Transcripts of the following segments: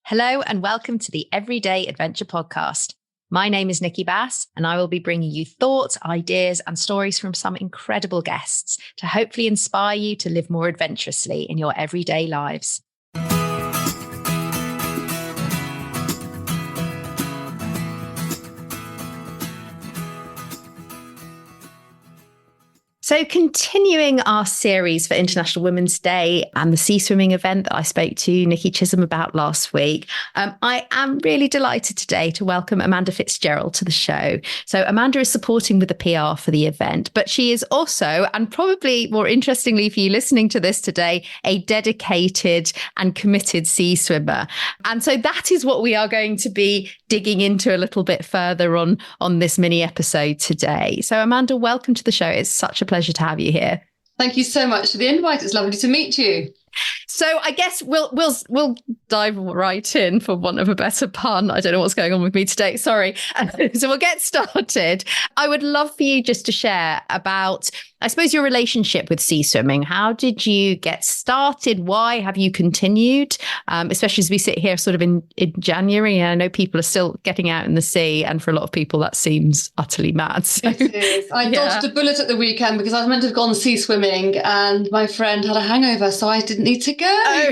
Hello and welcome to the Everyday Adventure Podcast. My name is Nikki Bass and I will be bringing you thoughts, ideas and stories from some incredible guests to hopefully inspire you to live more adventurously in your everyday lives. So continuing our series for International Women's Day and the sea swimming event that I spoke to Nikki Chisholm about last week, I am really delighted today to welcome Amanda Fitzgerald to the show. So Amanda is supporting with the PR for the event, but she is also, and probably more interestingly for you listening to this today, a dedicated and committed sea swimmer. And so that is what we are going to be digging into a little bit further on this mini episode today. So Amanda, welcome to the show. It's such a pleasure to have you here. Thank you so much for the invite. It's lovely to meet you. So I guess we'll dive right in, for want of a better pun. I don't know what's going on with me today. Sorry. So we'll get started. I would love for you just to share about, I suppose, your relationship with sea swimming. How did you get started? Why have you continued? Especially as we sit here sort of in January. And I know people are still getting out in the sea. And for a lot of people, that seems utterly mad. So, it is. I dodged a bullet at the weekend because I was meant to have gone sea swimming and my friend had a hangover, so I didn't need to go. Oh.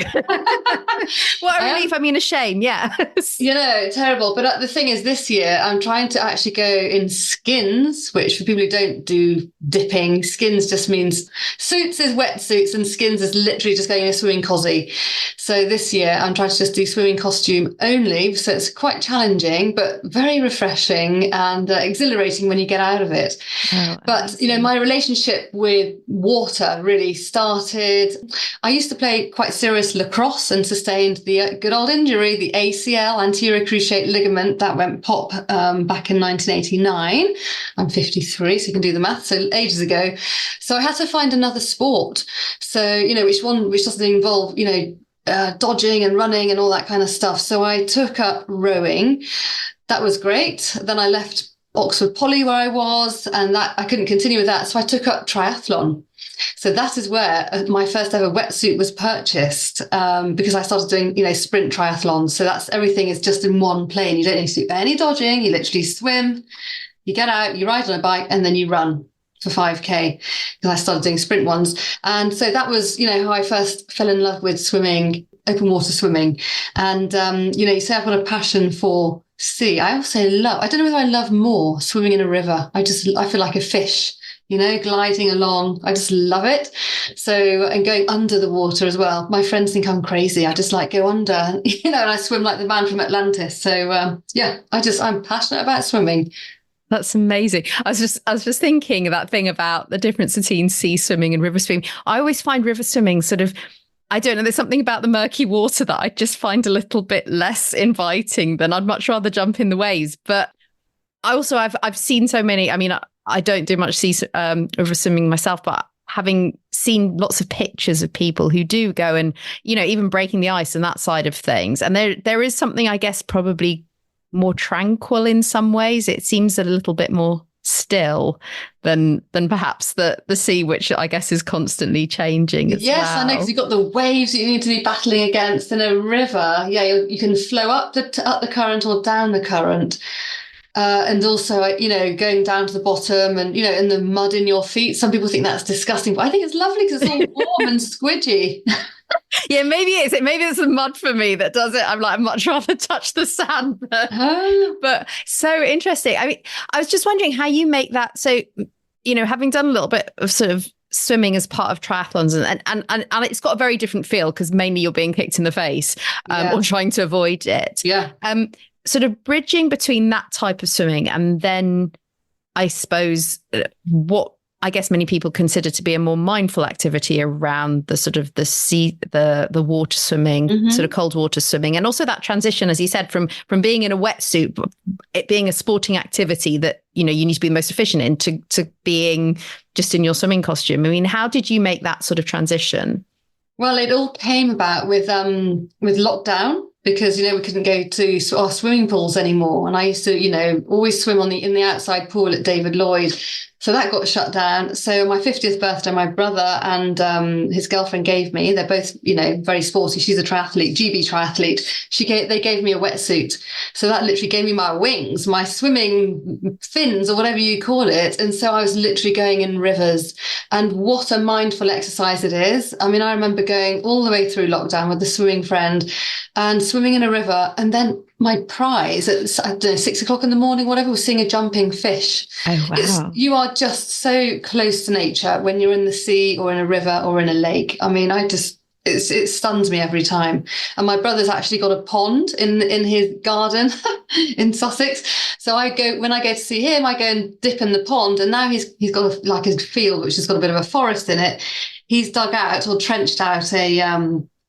What a relief. I mean, a shame. Yeah. You know, terrible. But the thing is, this year I'm trying to actually go in skins, which for people who don't do dipping, skins just means suits is wetsuits and skins is literally just going in a swimming cosy. So this year I'm trying to just do swimming costume only. So it's quite challenging, but very refreshing and exhilarating when you get out of it. Oh, but, you know, my relationship with water really started. I used to play quite serious lacrosse and sustained the good old injury, the ACL, anterior cruciate ligament, that went pop back in 1989. I'm 53, so you can do the math. So ages ago. So I had to find another sport. So, you know, which doesn't involve, you know, dodging and running and all that kind of stuff. So I took up rowing. That was great. Then I left Oxford Poly where I was, and that I couldn't continue with that. So I took up triathlon. So that is where my first ever wetsuit was purchased, because I started doing, you know, sprint triathlons. So that's everything is just in one plane. You don't need to do any dodging. You literally swim, you get out, you ride on a bike, and then you run for 5K, because I started doing sprint ones. And so that was, you know, how I first fell in love with swimming, open water swimming. And, you know, you say I've got a passion for sea. I also love, I don't know whether I love more swimming in a river. I feel like a fish, you know, gliding along. I just love it. So, and going under the water as well. My friends think I'm crazy. I just like go under, you know, and I swim like the man from Atlantis. So, yeah, I'm passionate about swimming. That's amazing. I was just thinking that thing about the difference between sea swimming and river swimming. I always find river swimming sort of, I don't know, there's something about the murky water that I just find a little bit less inviting than I'd much rather jump in the waves. But I also, I've seen so many, I mean, I don't do much river swimming myself, but having seen lots of pictures of people who do go and, you know, even breaking the ice and that side of things. And there is something, I guess, probably more tranquil in some ways. It seems a little bit more still than perhaps the sea, which I guess is constantly changing as yes, well. I know, because you've got the waves that you need to be battling against. In a river, yeah, you can flow up the current or down the current. And also, you know, going down to the bottom and, you know, in the mud in your feet. Some people think that's disgusting, but I think it's lovely because it's all warm and squidgy. Yeah, maybe it's the mud for me that does it. I'm like, I'd much rather touch the sand. But so interesting. I mean, I was just wondering how you make that. So, you know, having done a little bit of sort of swimming as part of triathlons and it's got a very different feel because mainly you're being kicked in the face or trying to avoid it. Yeah. Sort of bridging between that type of swimming and then I suppose what I guess many people consider to be a more mindful activity around the sort of the sea, the water swimming, sort of cold water swimming. And also that transition, as you said, from being in a wetsuit, it being a sporting activity that, you know, you need to be the most efficient in to being just in your swimming costume. I mean, how did you make that sort of transition? Well, it all came about with lockdown. Because, you know, we couldn't go to our swimming pools anymore. And I used to, you know, always swim in the outside pool at David Lloyd. So that got shut down. So my 50th birthday, my brother and his girlfriend gave me, they're both, very sporty. She's a triathlete, GB triathlete. They gave me a wetsuit. So that literally gave me my wings, my swimming fins or whatever you call it. And so I was literally going in rivers, and what a mindful exercise it is. I mean, I remember going all the way through lockdown with the swimming friend and swimming in a river. And then my prize at, I don't know, 6 o'clock in the morning, whatever, was seeing a jumping fish. Oh, wow. You are just so close to nature when you're in the sea or in a river or in a lake. I mean, it stuns me every time. And my brother's actually got a pond in his garden in Sussex. So when I go to see him, I go and dip in the pond. And now he's got a field, which has got a bit of a forest in it. He's dug out or trenched out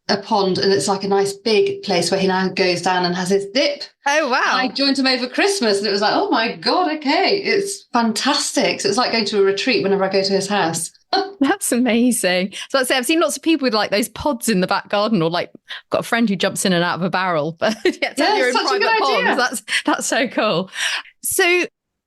a pond, and it's like a nice big place where he now goes down and has his dip. Oh, wow. And I joined him over Christmas, and it was like, oh my God, okay, it's fantastic. So it's like going to a retreat whenever I go to his house. That's amazing. So I'd say I've seen lots of people with like those pods in the back garden, or like I've got a friend who jumps in and out of a barrel, but you're in private ponds. That's so cool. So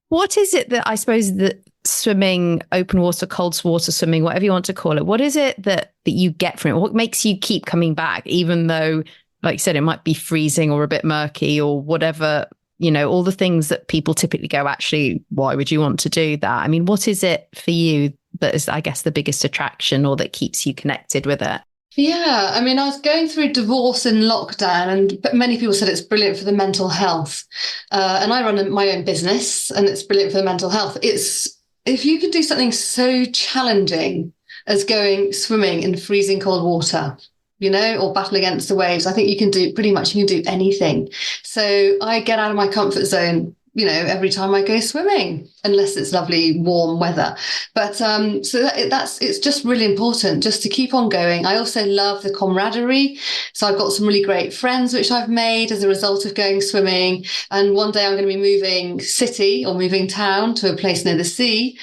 what is it that I suppose that swimming, open water, cold water swimming, whatever you want to call it, what is it that you get from it? What makes you keep coming back, even though, like you said, it might be freezing or a bit murky or whatever, all the things that people typically go, actually, why would you want to do that? I mean, what is it for you that is, I guess, the biggest attraction or that keeps you connected with it? Yeah, I mean, I was going through divorce in lockdown, but many people said it's brilliant for the mental health. And I run my own business, and it's brilliant for the mental health. If you can do something so challenging as going swimming in freezing cold water, or battle against the waves, I think you can do anything. So I get out of my comfort zone, every time I go swimming, unless it's lovely warm weather. But it's just really important just to keep on going. I also love the camaraderie. So I've got some really great friends which I've made as a result of going swimming. And one day I'm going to be moving city or moving town to a place near the sea.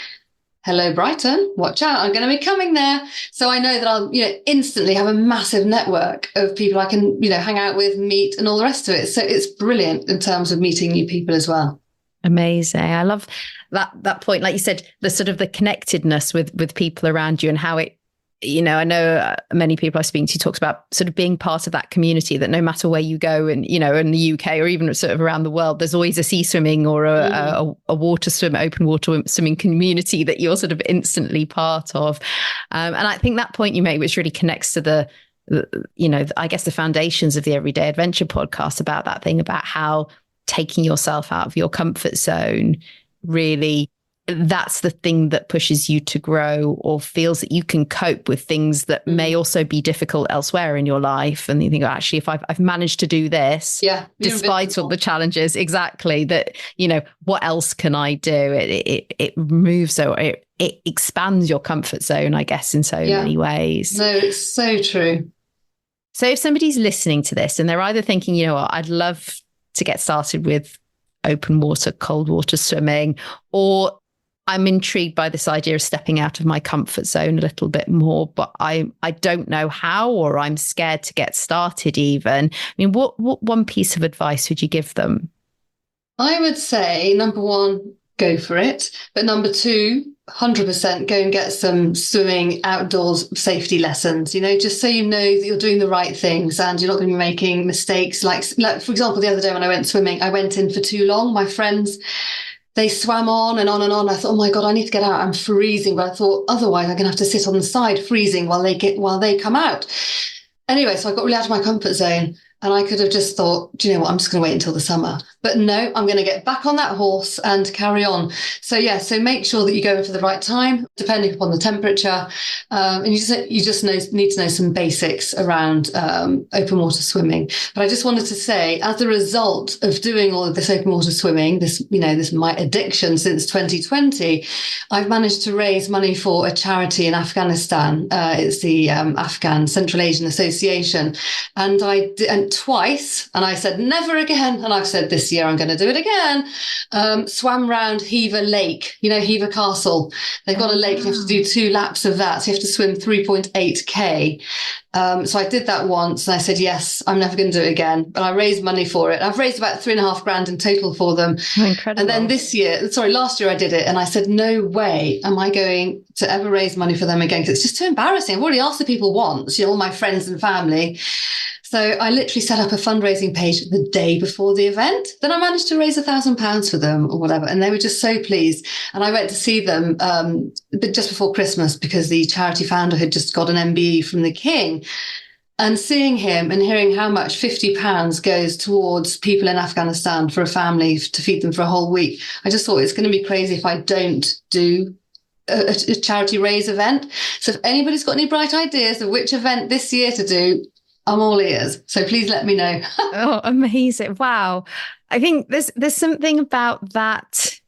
Hello, Brighton, watch out, I'm going to be coming there. So I know that I'll, instantly have a massive network of people I can, hang out with, meet, and all the rest of it. So it's brilliant in terms of meeting new people as well. Amazing. I love that point. Like you said, the sort of the connectedness with people around you, and how it, I know many people I speak to talks about sort of being part of that community, that no matter where you go and, in the UK or even sort of around the world, there's always a sea swimming or a water swim, open water swimming community that you're sort of instantly part of. And I think that point you make, which really connects to the I guess the foundations of the Everyday Adventure podcast, about that thing about how taking yourself out of your comfort zone, really, that's the thing that pushes you to grow, or feels that you can cope with things that may also be difficult elsewhere in your life. And you think, actually, if I've managed to do this, despite all the challenges, exactly, that, what else can I do? It moves, so it expands your comfort zone, I guess, in so many ways. No, it's so true. So if somebody's listening to this and they're either thinking, I'd love to get started with open water, cold water swimming, or I'm intrigued by this idea of stepping out of my comfort zone a little bit more, but I don't know how, or I'm scared to get started even. I mean, what one piece of advice would you give them? I would say, number one, go for it. But number two, 100% go and get some swimming outdoors safety lessons, just so you know that you're doing the right things and you're not going to be making mistakes. Like, for example, the other day when I went swimming, I went in for too long. My friends, they swam on and on and on. I thought, oh my God, I need to get out. I'm freezing. But I thought, otherwise I'm going to have to sit on the side freezing while they come out. Anyway, so I got really out of my comfort zone. And I could have just thought, do you know what, I'm just going to wait until the summer. But no, I'm going to get back on that horse and carry on. So so make sure that you go in for the right time, depending upon the temperature. And you just need to know some basics around open water swimming. But I just wanted to say, as a result of doing all of this open water swimming, this my addiction since 2020, I've managed to raise money for a charity in Afghanistan. It's the Afghan Central Asian Association. And twice, and I said never again. And I've said this year I'm going to do it again. Swam round Hever Lake, Hever Castle. They've got a lake. You have to do 2 laps of that. So you have to swim 3.8k. So I did that once, and I said, yes, I'm never going to do it again. But I raised money for it. I've raised about 3.5 grand in total for them. Oh, incredible. And then last year I did it, and I said, no way am I going to ever raise money for them again, because it's just too embarrassing. I've already asked the people once, all my friends and family. So I literally set up a fundraising page the day before the event. Then I managed to raise £1,000 for them or whatever. And they were just so pleased. And I went to see them just before Christmas, because the charity founder had just got an MBE from the King. And seeing him and hearing how much £50 goes towards people in Afghanistan for a family to feed them for a whole week, I just thought it's going to be crazy if I don't do a charity raise event. So if anybody's got any bright ideas of which event this year to do, I'm all ears. So please let me know. Oh, amazing. Wow. I think there's something about that.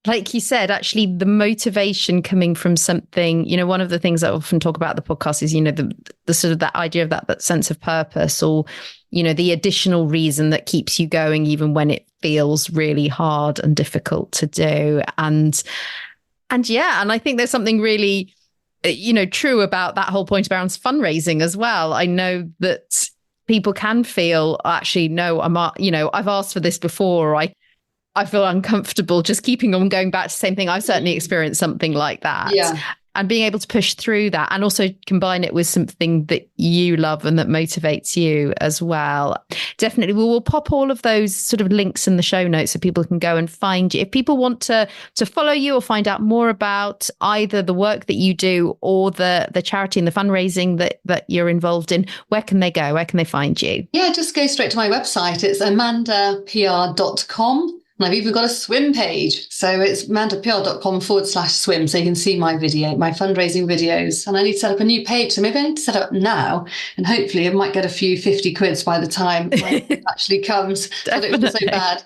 Like you said, actually, the motivation coming from something, one of the things I often talk about the podcast is, the sort of that idea of that sense of purpose, or, the additional reason that keeps you going, even when it feels really hard and difficult to do. And I think there's something really, true about that whole point around fundraising as well. I know that people can feel, actually, no, I've asked for this before, or I feel uncomfortable just keeping on going back to the same thing. I've certainly experienced something like that. Yeah. And being able to push through that, and also combine it with something that you love and that motivates you as well. Definitely. We will pop all of those sort of links in the show notes so people can go and find you. If people want to follow you or find out more about either the work that you do or the charity and the fundraising that you're involved in, where can they go? Where can they find you? Yeah, just go straight to my website. It's amandapr.com. And I've even got a swim page. So it's mandapr.com/swim. So you can see my fundraising videos. And I need to set up a new page. So maybe I need to set up now. And hopefully I might get a few 50 quids by the time it actually comes. But it wasn't so bad.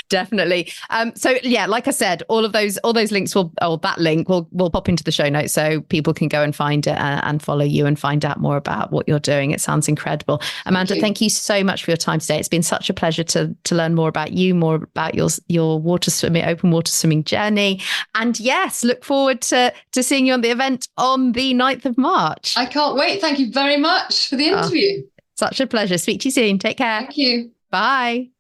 Definitely. So yeah, like I said, all those links will pop into the show notes so people can go and find it and follow you and find out more about what you're doing. It sounds incredible. Amanda, thank you so much for your time today. It's been such a pleasure to learn more about you, more about your open water swimming journey. And yes, look forward to seeing you on the event on the 9th of March. I can't wait. Thank you very much for the interview. Such a pleasure. Speak to you soon. Take care. Thank you. Bye.